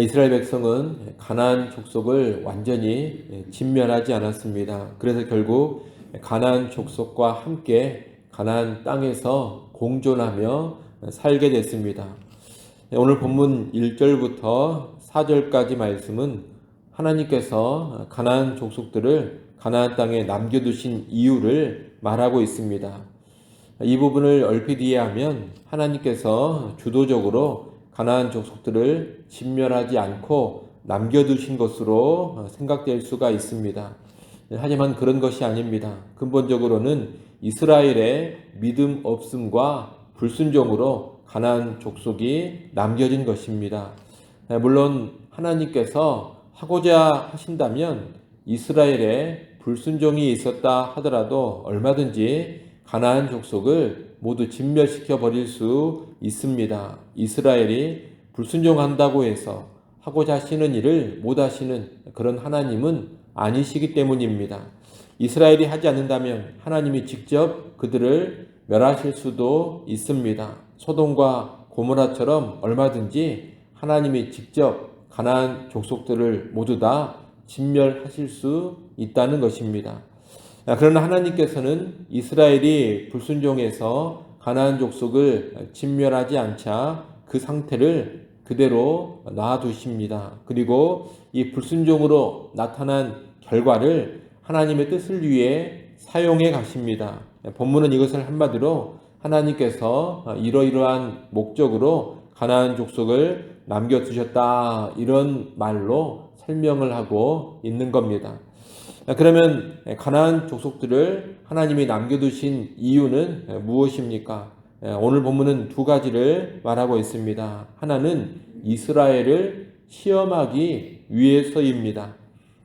이스라엘 백성은 가나안 족속을 완전히 진멸하지 않았습니다. 그래서 결국 가나안 족속과 함께 가나안 땅에서 공존하며 살게 됐습니다. 오늘 본문 1절부터 4절까지 말씀은 하나님께서 가나안 족속들을 가나안 땅에 남겨두신 이유를 말하고 있습니다. 이 부분을 얼핏 이해하면 하나님께서 주도적으로 가나안 족속들을 진멸하지 않고 남겨두신 것으로 생각될 수가 있습니다. 하지만 그런 것이 아닙니다. 근본적으로는 이스라엘의 믿음 없음과 불순종으로 가나안 족속이 남겨진 것입니다. 물론 하나님께서 하고자 하신다면 이스라엘에 불순종이 있었다 하더라도 얼마든지 가나안 족속을 모두 진멸시켜 버릴 수 있습니다. 이스라엘이 불순종한다고 해서 하고자 하시는 일을 못 하시는 그런 하나님은 아니시기 때문입니다. 이스라엘이 하지 않는다면 하나님이 직접 그들을 멸하실 수도 있습니다. 소돔과 고모라처럼 얼마든지 하나님이 직접 가나안 족속들을 모두 다 진멸하실 수 있다는 것입니다. 그러나 하나님께서는 이스라엘이 불순종해서 가나안 족속을 진멸하지 않자 그 상태를 그대로 놔두십니다. 그리고 이 불순종으로 나타난 결과를 하나님의 뜻을 위해 사용해 가십니다. 본문은 이것을 한마디로 하나님께서 이러이러한 목적으로 가나안 족속을 남겨두셨다 이런 말로 설명을 하고 있는 겁니다. 그러면 가나안 족속들을 하나님이 남겨두신 이유는 무엇입니까? 오늘 본문은 두 가지를 말하고 있습니다. 하나는 이스라엘을 시험하기 위해서입니다.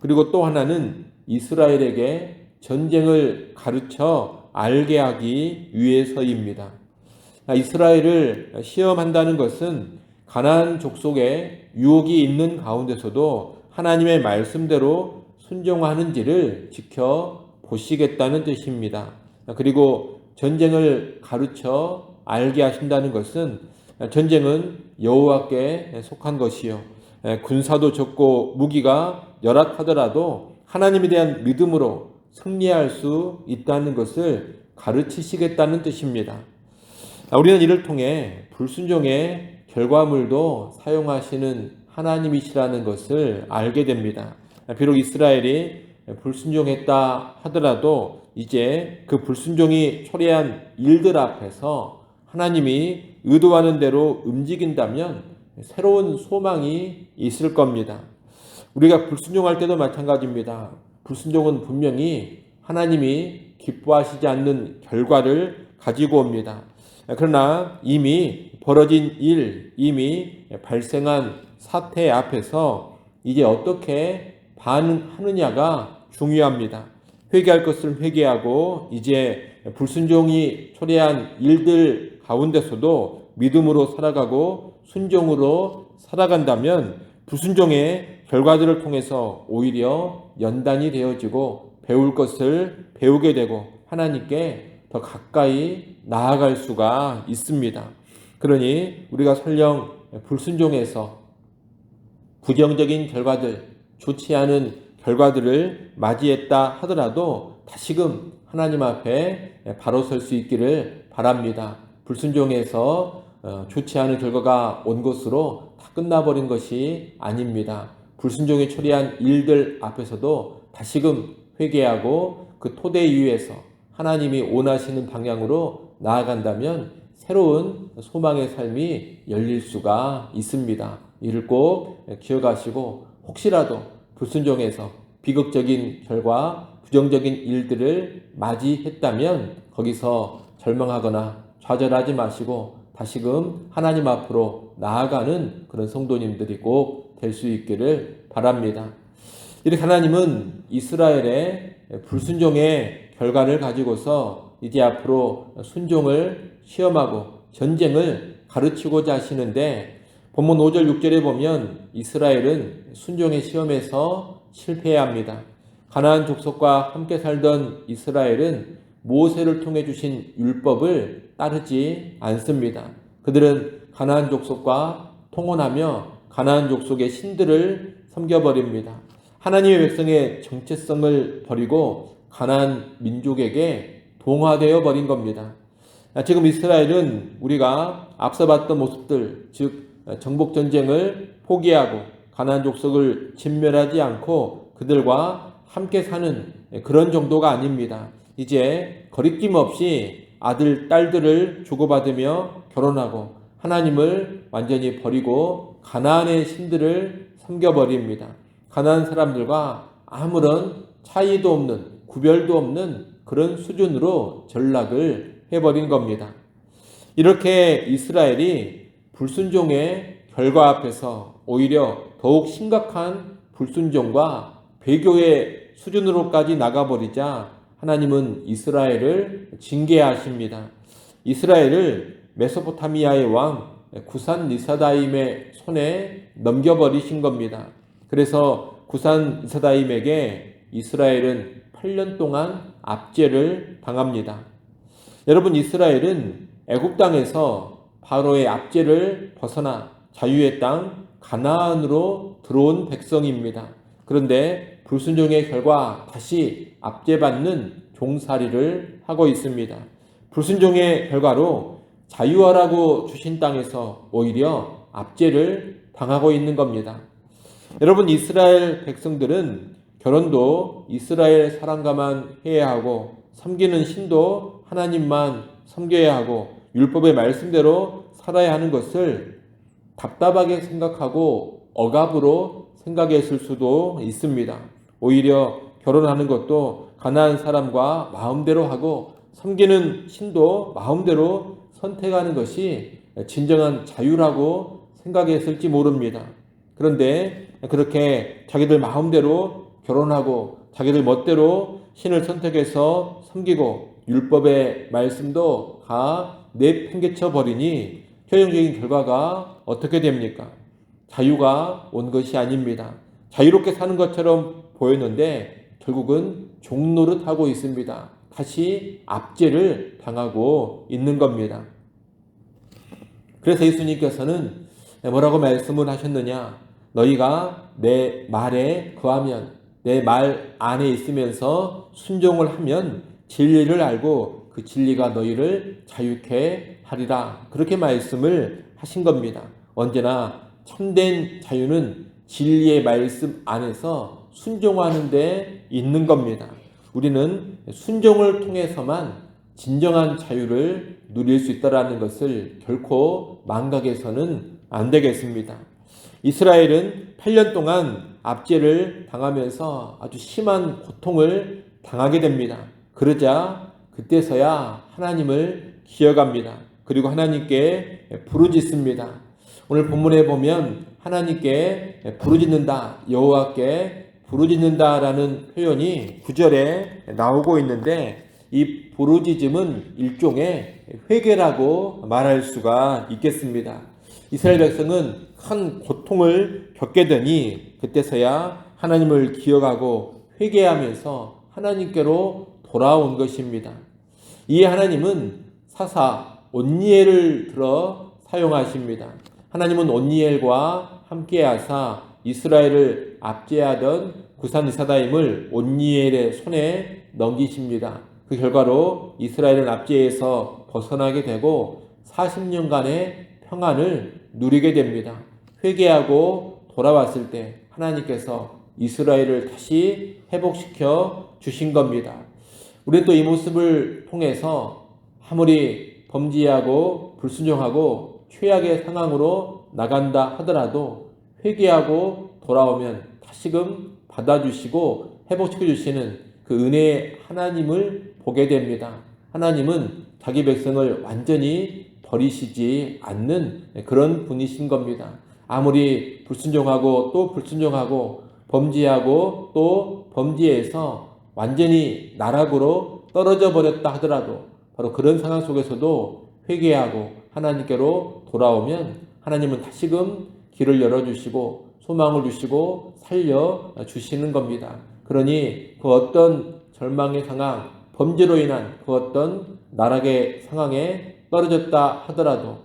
그리고 또 하나는 이스라엘에게 전쟁을 가르쳐 알게 하기 위해서입니다. 이스라엘을 시험한다는 것은 가나안 족속에 유혹이 있는 가운데서도 하나님의 말씀대로 순종하는지를 지켜보시겠다는 뜻입니다. 그리고 전쟁을 가르쳐 알게 하신다는 것은 전쟁은 여호와께 속한 것이요 군사도 적고 무기가 열악하더라도 하나님에 대한 믿음으로 승리할 수 있다는 것을 가르치시겠다는 뜻입니다. 우리는 이를 통해 불순종의 결과물도 사용하시는 하나님이시라는 것을 알게 됩니다. 비록 이스라엘이 불순종했다 하더라도 이제 그 불순종이 초래한 일들 앞에서 하나님이 의도하는 대로 움직인다면 새로운 소망이 있을 겁니다. 우리가 불순종할 때도 마찬가지입니다. 불순종은 분명히 하나님이 기뻐하시지 않는 결과를 가지고 옵니다. 그러나 이미 벌어진 일, 이미 발생한 사태 앞에서 이제 어떻게 반응하느냐가 중요합니다. 회개할 것을 회개하고 이제 불순종이 초래한 일들 가운데서도 믿음으로 살아가고 순종으로 살아간다면 불순종의 결과들을 통해서 오히려 연단이 되어지고 배울 것을 배우게 되고 하나님께 더 가까이 나아갈 수가 있습니다. 그러니 우리가 설령 불순종해서 부정적인 결과들, 좋지 않은 결과들을 맞이했다 하더라도 다시금 하나님 앞에 바로 설 수 있기를 바랍니다. 불순종해서 좋지 않은 결과가 온 것으로 다 끝나버린 것이 아닙니다. 불순종이 초래한 일들 앞에서도 다시금 회개하고 그 토대 위에서 하나님이 원하시는 방향으로 나아간다면 새로운 소망의 삶이 열릴 수가 있습니다. 이를 꼭 기억하시고 혹시라도 불순종해서 비극적인 결과, 부정적인 일들을 맞이했다면 거기서 절망하거나 좌절하지 마시고 다시금 하나님 앞으로 나아가는 그런 성도님들이 꼭 될 수 있기를 바랍니다. 이렇게 하나님은 이스라엘의 불순종의 결과를 가지고서 이제 앞으로 순종을 시험하고 전쟁을 가르치고자 하시는데 본문 5절 6절에 보면 이스라엘은 순종의 시험에서 실패해야 합니다. 가나안 족속과 함께 살던 이스라엘은 모세를 통해 주신 율법을 따르지 않습니다. 그들은 가나안 족속과 통혼하며 가나안 족속의 신들을 섬겨버립니다. 하나님의 백성의 정체성을 버리고 가나안 민족에게 동화되어 버린 겁니다. 지금 이스라엘은 우리가 앞서 봤던 모습들, 즉 정복 전쟁을 포기하고 가나안 족속을 진멸하지 않고 그들과 함께 사는 그런 정도가 아닙니다. 이제 거리낌 없이 아들, 딸들을 주고받으며 결혼하고 하나님을 완전히 버리고 가나안의 신들을 섬겨버립니다. 가나안 사람들과 아무런 차이도 없는, 구별도 없는 그런 수준으로 전락을 해버린 겁니다. 이렇게 이스라엘이 불순종의 결과 앞에서 오히려 더욱 심각한 불순종과 배교의 수준으로까지 나가버리자 하나님은 이스라엘을 징계하십니다. 이스라엘을 메소포타미아의 왕 구산 리사다임의 손에 넘겨버리신 겁니다. 그래서 구산 리사다임에게 이스라엘은 8년 동안 압제를 당합니다. 여러분, 이스라엘은 애굽 땅에서 바로의 압제를 벗어나 자유의 땅 가나안으로 들어온 백성입니다. 그런데 불순종의 결과 다시 압제받는 종살이를 하고 있습니다. 불순종의 결과로 자유하라고 주신 땅에서 오히려 압제를 당하고 있는 겁니다. 여러분, 이스라엘 백성들은 결혼도 이스라엘 사람과만 해야 하고 섬기는 신도 하나님만 섬겨야 하고 율법의 말씀대로 살아야 하는 것을 답답하게 생각하고 억압으로 생각했을 수도 있습니다. 오히려 결혼하는 것도 가나안 사람과 마음대로 하고 섬기는 신도 마음대로 선택하는 것이 진정한 자유라고 생각했을지 모릅니다. 그런데 그렇게 자기들 마음대로 결혼하고 자기들 멋대로 신을 선택해서 섬기고 율법의 말씀도 다 내팽개쳐 버리니 최종적인 결과가 어떻게 됩니까? 자유가 온 것이 아닙니다. 자유롭게 사는 것처럼 보였는데 결국은 종노릇하고 있습니다. 다시 압제를 당하고 있는 겁니다. 그래서 예수님께서는 뭐라고 말씀을 하셨느냐? 너희가 내 말에 거하면, 내 말 안에 있으면서 순종을 하면 진리를 알고 그 진리가 너희를 자유케 하리라. 그렇게 말씀을 하신 겁니다. 언제나 참된 자유는 진리의 말씀 안에서 순종하는 데 있는 겁니다. 우리는 순종을 통해서만 진정한 자유를 누릴 수 있다는 것을 결코 망각해서는 안 되겠습니다. 이스라엘은 8년 동안 압제를 당하면서 아주 심한 고통을 당하게 됩니다. 그러자 그때서야 하나님을 기억합니다. 그리고 하나님께 부르짖습니다. 오늘 본문에 보면 하나님께 부르짖는다, 여호와께 부르짖는다라는 표현이 9절에 나오고 있는데 이 부르짖음은 일종의 회개라고 말할 수가 있겠습니다. 이스라엘 백성은 큰 고통을 겪게 되니 그때서야 하나님을 기억하고 회개하면서 하나님께로 돌아온 것입니다. 이에 하나님은 사사 온니엘을 들어 사용하십니다. 하나님은 온니엘과 함께 하사 이스라엘을 압제하던 구산 리사다임을 온니엘의 손에 넘기십니다. 그 결과로 이스라엘은 압제에서 벗어나게 되고 40년간의 평안을 누리게 됩니다. 회개하고 돌아왔을 때 하나님께서 이스라엘을 다시 회복시켜 주신 겁니다. 우리 또 이 모습을 통해서 아무리 범죄하고 불순종하고 최악의 상황으로 나간다 하더라도 회개하고 돌아오면 다시금 받아주시고 회복시켜 주시는 그 은혜의 하나님을 보게 됩니다. 하나님은 자기 백성을 완전히 버리시지 않는 그런 분이신 겁니다. 아무리 불순종하고 또 불순종하고 범죄하고 또 범죄해서 완전히 나락으로 떨어져 버렸다 하더라도 바로 그런 상황 속에서도 회개하고 하나님께로 돌아오면 하나님은 다시금 길을 열어주시고 소망을 주시고 살려주시는 겁니다. 그러니 그 어떤 절망의 상황, 범죄로 인한 그 어떤 나락의 상황에 떨어졌다 하더라도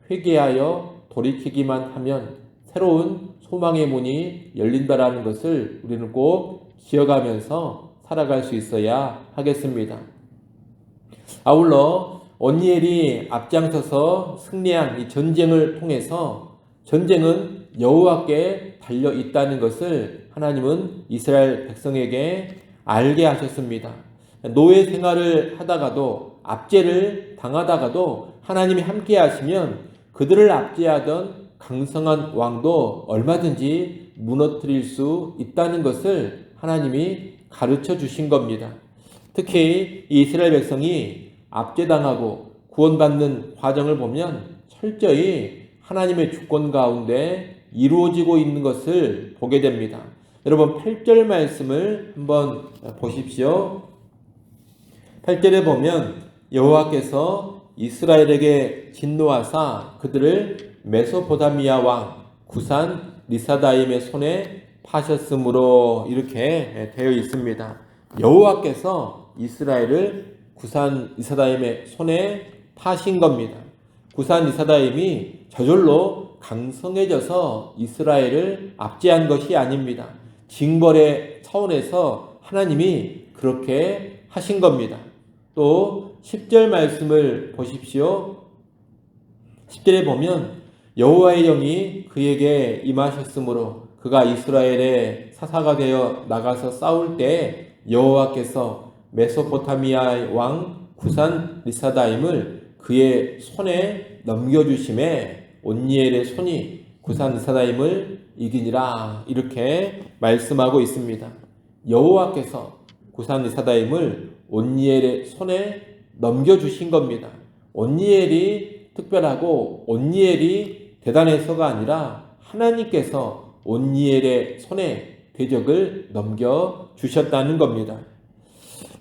회개하여 돌이키기만 하면 새로운 소망의 문이 열린다라는 것을 우리는 꼭 기억하면서 살아갈 수 있어야 하겠습니다. 아울러 온니엘이 앞장서서 승리한 이 전쟁을 통해서 전쟁은 여호와께 달려 있다는 것을 하나님은 이스라엘 백성에게 알게 하셨습니다. 노예 생활을 하다가도 압제를 당하다가도 하나님이 함께 하시면 그들을 압제하던 강성한 왕도 얼마든지 무너뜨릴 수 있다는 것을 하나님이 가르쳐 주신 겁니다. 특히 이스라엘 백성이 압제당하고 구원받는 과정을 보면 철저히 하나님의 주권 가운데 이루어지고 있는 것을 보게 됩니다. 여러분 8절 말씀을 한번 보십시오. 8절에 보면 여호와께서 이스라엘에게 진노하사 그들을 메소포타미아 왕 구산 리사다임의 손에 파셨으므로 이렇게 되어 있습니다. 여호와께서 이스라엘을 구산 리사다임의 손에 파신 겁니다. 구산 리사다임이 저절로 강성해져서 이스라엘을 압제한 것이 아닙니다. 징벌의 차원에서 하나님이 그렇게 하신 겁니다. 또 10절 말씀을 보십시오. 10절에 보면 여호와의 영이 그에게 임하셨으므로 그가 이스라엘의 사사가 되어 나가서 싸울 때 여호와께서 메소포타미아의 왕 구산 리사다임을 그의 손에 넘겨주심에 온니엘의 손이 구산 리사다임을 이기니라 이렇게 말씀하고 있습니다. 여호와께서 구산 리사다임을 온니엘의 손에 넘겨주신 겁니다. 온니엘이 특별하고 온니엘이 대단해서가 아니라 하나님께서 온니엘의 손에 대적을 넘겨주셨다는 겁니다.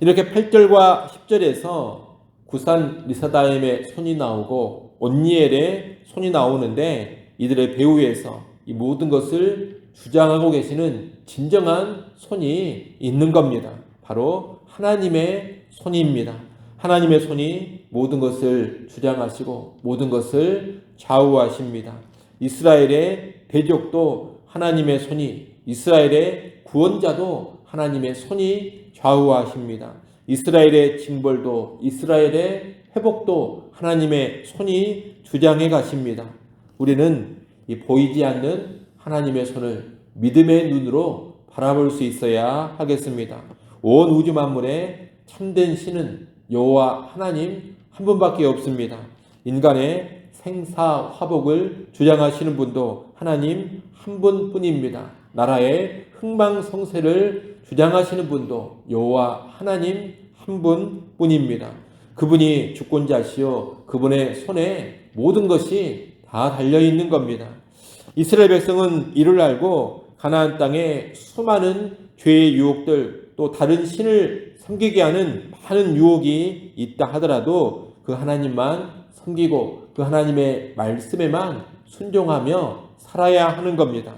이렇게 8절과 10절에서 구산 리사다임의 손이 나오고 온니엘의 손이 나오는데 이들의 배후에서 이 모든 것을 주장하고 계시는 진정한 손이 있는 겁니다. 바로 하나님의 손입니다. 하나님의 손이 모든 것을 주장하시고 모든 것을 좌우하십니다. 이스라엘의 대적도 하나님의 손이, 이스라엘의 구원자도 하나님의 손이 좌우하십니다. 이스라엘의 징벌도 이스라엘의 회복도 하나님의 손이 주장해 가십니다. 우리는 이 보이지 않는 하나님의 손을 믿음의 눈으로 바라볼 수 있어야 하겠습니다. 온 우주 만물의 참된 신은 여호와 하나님 한 분밖에 없습니다. 인간의 생사화복을 주장하시는 분도 하나님 한 분뿐입니다. 나라의 흥망성쇠를 주장하시는 분도 여호와 하나님 한 분뿐입니다. 그분이 주권자시요 그분의 손에 모든 것이 다 달려있는 겁니다. 이스라엘 백성은 이를 알고 가나안 땅에 수많은 죄의 유혹들 또 다른 신을 섬기게 하는 많은 유혹이 있다 하더라도 그 하나님만 섬기고 그 하나님의 말씀에만 순종하며 살아야 하는 겁니다.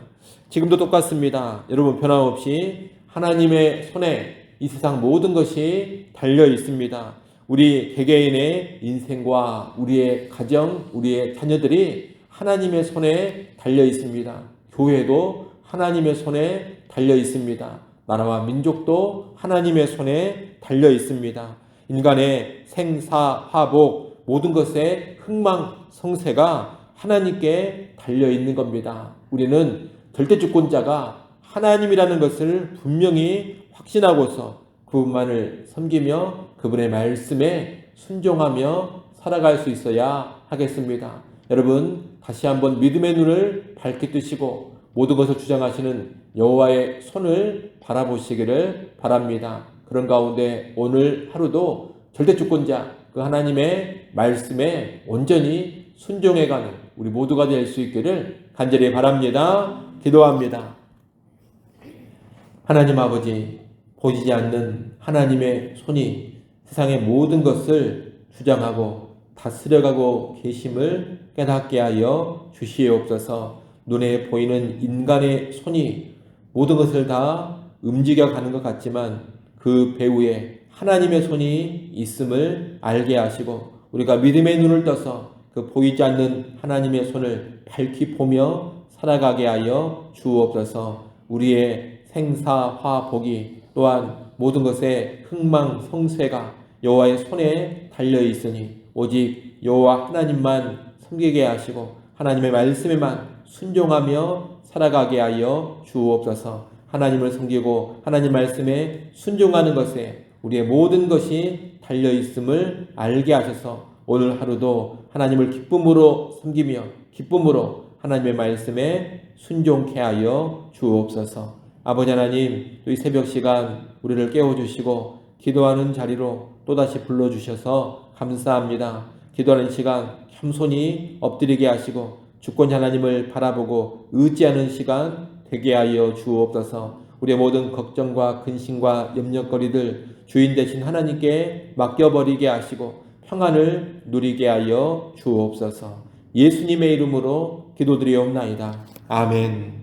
지금도 똑같습니다. 여러분 변함없이 하나님의 손에 이 세상 모든 것이 달려 있습니다. 우리 개개인의 인생과 우리의 가정, 우리의 자녀들이 하나님의 손에 달려 있습니다. 교회도 하나님의 손에 달려 있습니다. 나라와 민족도 하나님의 손에 달려 있습니다. 인간의 생사화복 모든 것의 흥망성쇠가 하나님께 달려 있는 겁니다. 우리는 절대주권자가 하나님이라는 것을 분명히 확신하고서 그분만을 섬기며 그분의 말씀에 순종하며 살아갈 수 있어야 하겠습니다. 여러분 다시 한번 믿음의 눈을 밝게 뜨시고 모든 것을 주장하시는 여호와의 손을 바라보시기를 바랍니다. 그런 가운데 오늘 하루도 절대주권자 그 하나님의 말씀에 온전히 순종해가는 우리 모두가 될 수 있기를 간절히 바랍니다. 기도합니다. 하나님 아버지, 보이지 않는 하나님의 손이 세상의 모든 것을 주장하고 다스려가고 계심을 깨닫게 하여 주시옵소서. 눈에 보이는 인간의 손이 모든 것을 다 움직여가는 것 같지만 그 배후에 하나님의 손이 있음을 알게 하시고 우리가 믿음의 눈을 떠서 그 보이지 않는 하나님의 손을 밝히 보며 살아가게 하여 주옵소서. 우리의 생사화복이 또한 모든 것의 흥망성쇠가 여호와의 손에 달려 있으니 오직 여호와 하나님만 섬기게 하시고 하나님의 말씀에만 순종하며 살아가게 하여 주옵소서. 하나님을 섬기고 하나님 말씀에 순종하는 것에 우리의 모든 것이 달려 있음을 알게 하셔서 오늘 하루도 하나님을 기쁨으로 섬기며 기쁨으로 하나님의 말씀에 순종케 하여 주옵소서. 아버지 하나님, 또 이 새벽 시간 우리를 깨워주시고 기도하는 자리로 또다시 불러주셔서 감사합니다. 기도하는 시간 겸손히 엎드리게 하시고 주권 하나님을 바라보고 의지하는 시간 되게 하여 주옵소서. 우리의 모든 걱정과 근심과 염려거리들 주인 되신 하나님께 맡겨버리게 하시고 평안을 누리게 하여 주옵소서. 예수님의 이름으로 기도드리옵나이다. 아멘.